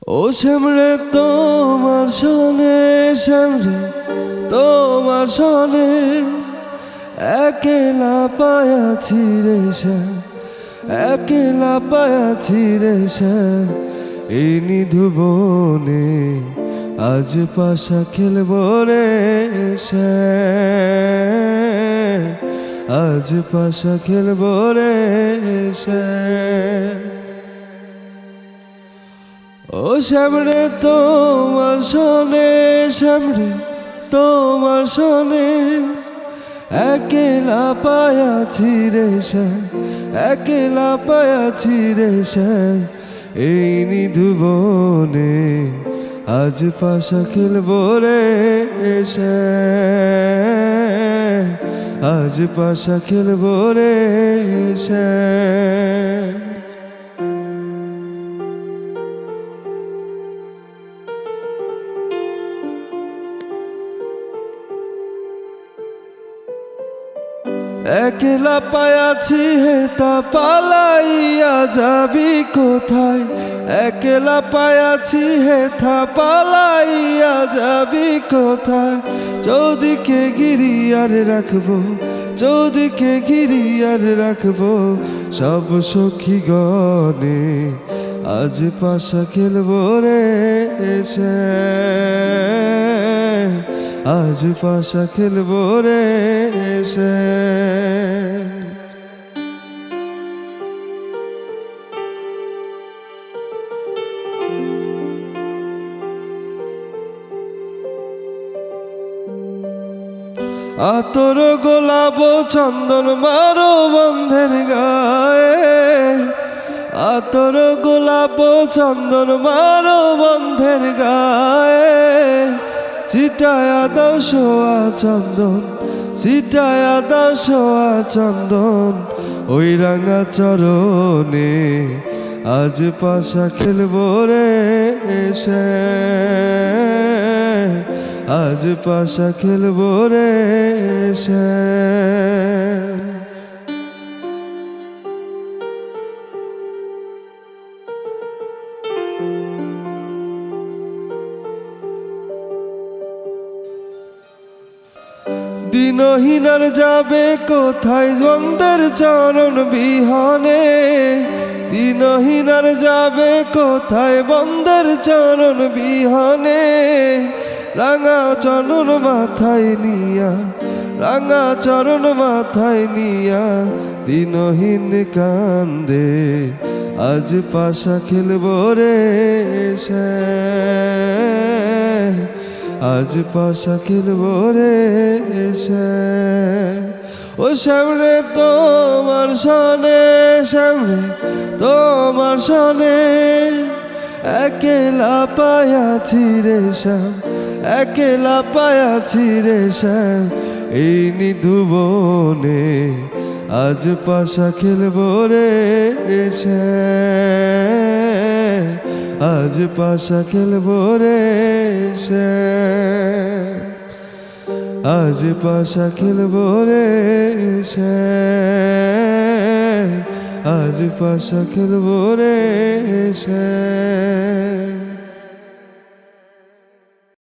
ও শ্যামরে তোমার সনে, শ্যামরে তোমার সনে একেলা পায়াছি রে শ্যাম, একেলা পায়াছি রে শ্যাম। এই নিধুবনে আজ পাশা খেলব রে শ্যাম, আজ পাশা খেলব রে শ্যাম। ও শ্যামরে তোমার সনে, শ্যামরে তোমার সনে একেলা পায়াছি রে শ্যাম, একেলা পায়াছি রে শ্যাম। এই নিধুবনে আজ পাশা খেলব রে শ্যাম, আজ পাশা খেলব রে শ্যাম। একলা পায়াছি হেতা পালাইয়া যাবি কোথায়, একলা পায়াছি হেথা পালাইয়া যাবি কোথায়। চৌদিকে ঘিরি আর রাখবো, চৌদিকে ঘিরি আর রাখবো সব সখী গণে আজ পাশা খেলবো রে শ্যাম, আজ পাশা খেলবো রে শ্যাম। আতর গোলাপ চন্দন মারো বন্ধের গায়ে, আতর গোলাপ চন্দন মারো বন্ধের গায়ে। ছিটায়া দাও সোয়া চন্দন, ছিটায়া দাও সোয়া চন্দন ওই রাঙা চরণে আজ পাশা খেলবো রে শ্যাম, আজ পাশা খেলবো রে শ্যাম। দিনহীনার যাবে কোথায় দ্বন্দ্বের চরণ বিহনে, দিনহীনার যাবে কোথায় বন্দের চরণ বিহনে। রাঙা চরণ মাথায় নিয়া, রাঙা চরণ মাথায় নিয়া দিনহীন কান্দে আজ পাশা খেলবো রে শ্যাম, আজ পাশা খেলবো রে শ্যাম। ও শ্যামরে তোমার সনে, শ্যামরে তোমার সনে একেলা পায়াছি রে শ্যাম, একেলা পায়াছি রে শ্যাম। এই নিধুবনে আজ পাশা খেলবো রে শ্যাম, আজ পাশা খেলবো রে শ্যাম, আজ পাশা খেলবো রে শ্যাম, আজ পাশা খেলবো রে শ্যাম।